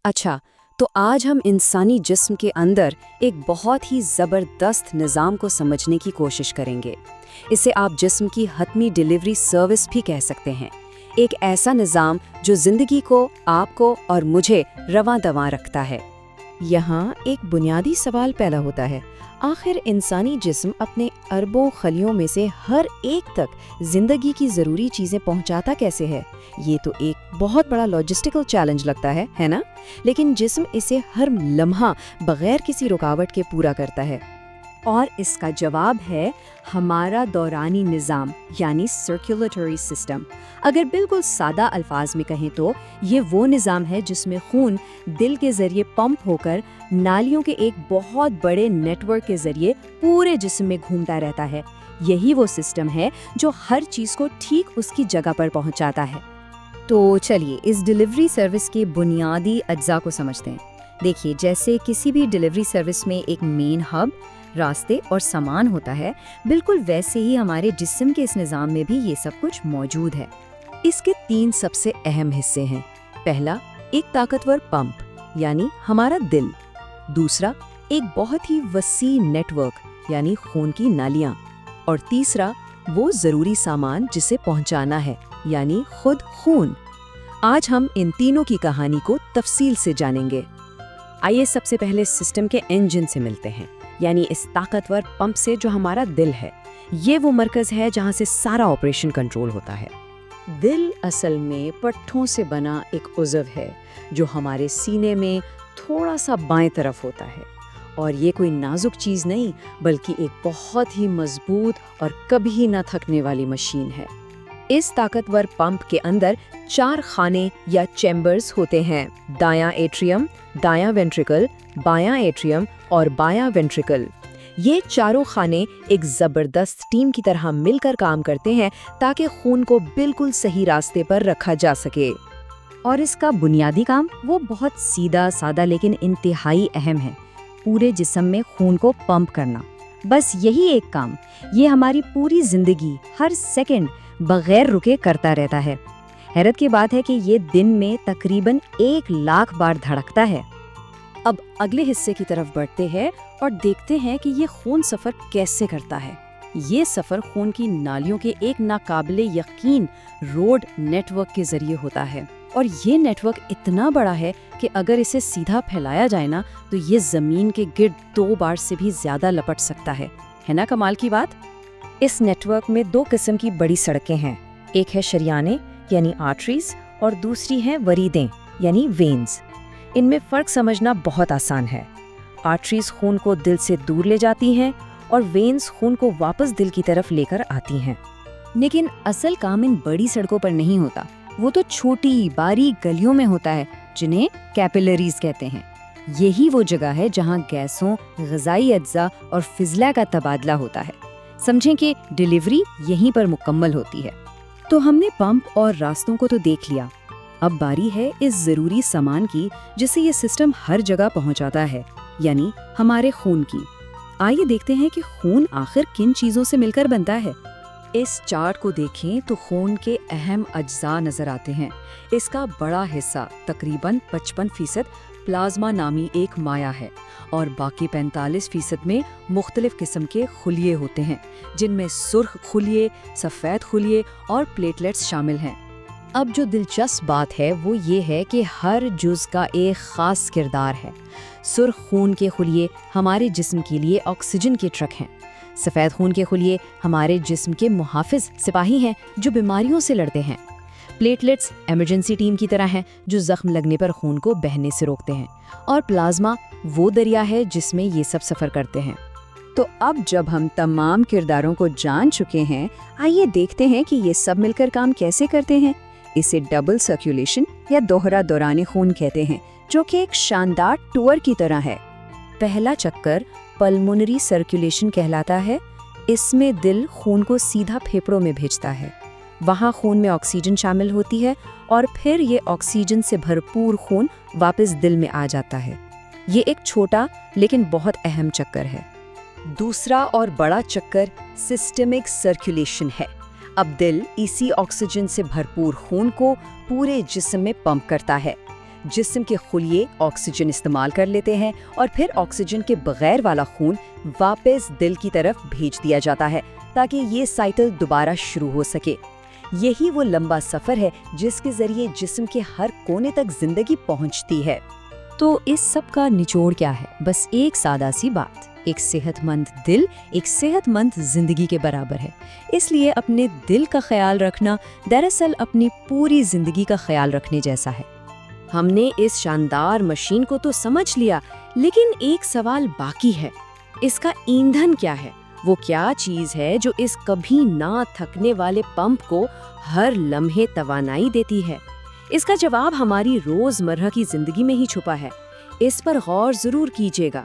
اچھا، تو آج ہم انسانی جسم کے اندر ایک بہت ہی زبردست نظام کو سمجھنے کی کوشش کریں گے۔ اسے آپ جسم کی حتمی ڈیلیوری سروس بھی کہہ سکتے ہیں۔ ایک ایسا نظام جو زندگی کو، آپ کو اور مجھے رواں دواں رکھتا ہے۔ یہاں ایک بنیادی سوال پیدا ہوتا ہے، آخر انسانی جسم اپنے اربوں خلیوں میں سے ہر ایک تک زندگی کی ضروری چیزیں پہنچاتا کیسے ہے؟ یہ تو ایک بہت بڑا لاجسٹیکل چیلنج لگتا ہے نا؟ لیکن جسم اسے ہر لمحہ بغیر کسی رکاوٹ کے پورا کرتا ہے۔ اور اس کا جواب ہے ہمارا دورانی نظام، یعنی سرکولیٹری سسٹم۔ اگر بالکل سادہ الفاظ میں کہیں تو یہ وہ نظام ہے جس میں خون دل کے ذریعے پمپ ہو کر نالیوں کے ایک بہت بڑے نیٹ ورک کے ذریعے پورے جسم میں گھومتا رہتا ہے۔ یہی وہ سسٹم ہے جو ہر چیز کو ٹھیک اس کی جگہ پر پہنچاتا ہے۔ تو چلیے اس ڈیلیوری سروس کے بنیادی اجزاء کو سمجھتے ہیں۔ دیکھیے، جیسے کسی بھی ڈیلیوری سروس میں ایک مین ہب، راستے اور سامان ہوتا ہے، بالکل ویسے ہی ہمارے جسم کے اس نظام میں بھی یہ سب کچھ موجود ہے۔ اس کے 3 سب سے اہم حصے ہیں۔ پہلا، ایک طاقتور پمپ یعنی ہمارا دل۔ دوسرا، ایک بہت ہی وسیع نیٹ ورک یعنی خون کی نالیاں۔ اور تیسرا، وہ ضروری سامان جسے پہنچانا ہے یعنی خود خون۔ آج ہم ان تینوں کی کہانی کو تفصیل سے جانیں گے۔ آئیے سب سے پہلے سسٹم کے انجن سے ملتے ہیں، یعنی اس طاقتور پمپ سے جو ہمارا دل ہے۔ یہ وہ مرکز ہے جہاں سے سارا آپریشن کنٹرول ہوتا ہے۔ دل اصل میں پٹھوں سے بنا ایک عضو ہے جو ہمارے سینے میں تھوڑا سا بائیں طرف ہوتا ہے، اور یہ کوئی نازک چیز نہیں بلکہ ایک بہت ہی مضبوط اور کبھی نہ تھکنے والی مشین ہے۔ اس طاقتور پمپ کے اندر 4 خانے یا چیمبرز ہوتے ہیں: دایاں ایٹریم، دایاں وینٹریکل، بایاں ایٹریم اور بایاں وینٹریکل۔ یہ چاروں خانے ایک زبردست ٹیم کی طرح مل کر کام کرتے ہیں تاکہ خون کو بالکل صحیح راستے پر رکھا جا سکے۔ اور اس کا بنیادی کام وہ بہت سیدھا سادہ لیکن انتہائی اہم ہے، پورے جسم میں خون کو پمپ کرنا۔ بس یہی ایک کام یہ ہماری پوری زندگی ہر سیکنڈ بغیر رکے کرتا رہتا ہے۔ حیرت کی بات ہے کہ یہ دن میں تقریباً 1,00,000 بار دھڑکتا ہے۔ اب اگلے حصے کی طرف بڑھتے ہیں اور دیکھتے ہیں کہ یہ خون سفر کیسے کرتا ہے۔ یہ سفر خون کی نالیوں کے ایک ناقابل یقین روڈ نیٹ ورک کے ذریعے ہوتا ہے، اور یہ نیٹ ورک اتنا بڑا ہے کہ اگر اسے سیدھا پھیلایا جائے نا تو یہ زمین کے گرد 2 بار سے بھی زیادہ لپٹ سکتا ہے نا کمال کی بات؟ اس نیٹ ورک میں 2 قسم کی بڑی سڑکیں ہیں، ایک ہے شریانیں یعنی آرٹریز اور دوسری ہیں وریدیں یعنی وینز۔ ان میں فرق سمجھنا بہت آسان ہے۔ آرٹریز خون کو دل سے دور لے جاتی ہیں اور وینز خون کو واپس دل کی طرف لے کر آتی ہیں۔ لیکن اصل کام ان بڑی سڑکوں پر نہیں ہوتا، وہ تو چھوٹی باریک گلیوں میں ہوتا ہے جنہیں کیپیلریز کہتے ہیں۔ یہی وہ جگہ ہے جہاں گیسوں، غذائی اجزاء اور فضلہ کا تبادلہ ہوتا ہے۔ سمجھیں کہ ڈیلیوری یہیں پر مکمل ہوتی ہے۔ تو ہم نے پمپ اور راستوں کو تو دیکھ لیا، اب باری ہے اس ضروری سامان کی جسے یہ سسٹم ہر جگہ پہنچاتا ہے، یعنی ہمارے خون کی۔ آئیے دیکھتے ہیں کہ خون آخر کن چیزوں سے مل کر بنتا ہے۔ اس چارٹ کو دیکھیں تو خون کے اہم اجزاء نظر آتے ہیں۔ اس کا بڑا حصہ تقریباً 55% پلازما نامی ایک مائع ہے، اور باقی 45% میں مختلف قسم کے خلیے ہوتے ہیں، جن میں سرخ خلیے، سفید خلیے اور پلیٹلیٹس شامل ہیں۔ اب جو دلچسپ بات ہے وہ یہ ہے کہ ہر جز کا ایک خاص کردار ہے۔ سرخ خون کے خلیے ہمارے جسم کے لیے آکسیجن کے ٹرک ہیں، سفید خون کے خلیے ہمارے جسم کے محافظ سپاہی ہیں جو بیماریوں سے لڑتے ہیں، پلیٹلیٹس ایمرجنسی ٹیم کی طرح ہیں جو زخم لگنے پر خون کو بہنے سے روکتے ہیں، اور پلازما وہ دریا ہے جس میں یہ سب سفر کرتے ہیں۔ تو اب جب ہم تمام کرداروں کو جان چکے ہیں، آئیے دیکھتے ہیں کہ یہ سب مل کر کام کیسے کرتے ہیں۔ اسے ڈبل سرکولیشن یا دوہرا دوران خون کہتے ہیں، جو کہ ایک شاندار ٹور کی طرح ہے۔ پہلا چکر پلمونری سرکولیشن کہلاتا ہے۔ اس میں دل خون کو سیدھا پھیپھڑوں میں بھیجتا ہے، وہاں خون میں آکسیجن شامل ہوتی ہے، اور پھر یہ آکسیجن سے بھرپور خون واپس دل میں آ جاتا ہے۔ یہ ایک چھوٹا لیکن بہت اہم چکر ہے۔ دوسرا اور بڑا چکر سسٹمک سرکولیشن ہے۔ اب دل اسی آکسیجن سے بھرپور خون کو پورے جسم میں پمپ کرتا ہے۔ جسم کے خلیے آکسیجن استعمال کر لیتے ہیں اور پھر آکسیجن کے بغیر والا خون واپس دل کی طرف بھیج دیا جاتا ہے تاکہ یہ سائیکل دوبارہ شروع ہو سکے۔ یہی وہ لمبا سفر ہے جس کے ذریعے جسم کے ہر کونے تک زندگی پہنچتی ہے۔ تو اس سب کا نچوڑ کیا ہے؟ بس ایک سادہ سی بات، ایک صحت مند دل ایک صحت مند زندگی کے برابر ہے۔ اس لیے اپنے دل کا خیال رکھنا دراصل اپنی پوری زندگی کا خیال رکھنے جیسا ہے۔ ہم نے اس شاندار مشین کو تو سمجھ لیا، لیکن ایک سوال باقی ہے، اس کا ایندھن کیا ہے؟ وہ کیا چیز ہے جو اس کبھی نہ تھکنے والے پمپ کو ہر لمحے توانائی دیتی ہے؟ اس کا جواب ہماری روزمرہ کی زندگی میں ہی چھپا ہے۔ اس پر غور ضرور کیجیے گا۔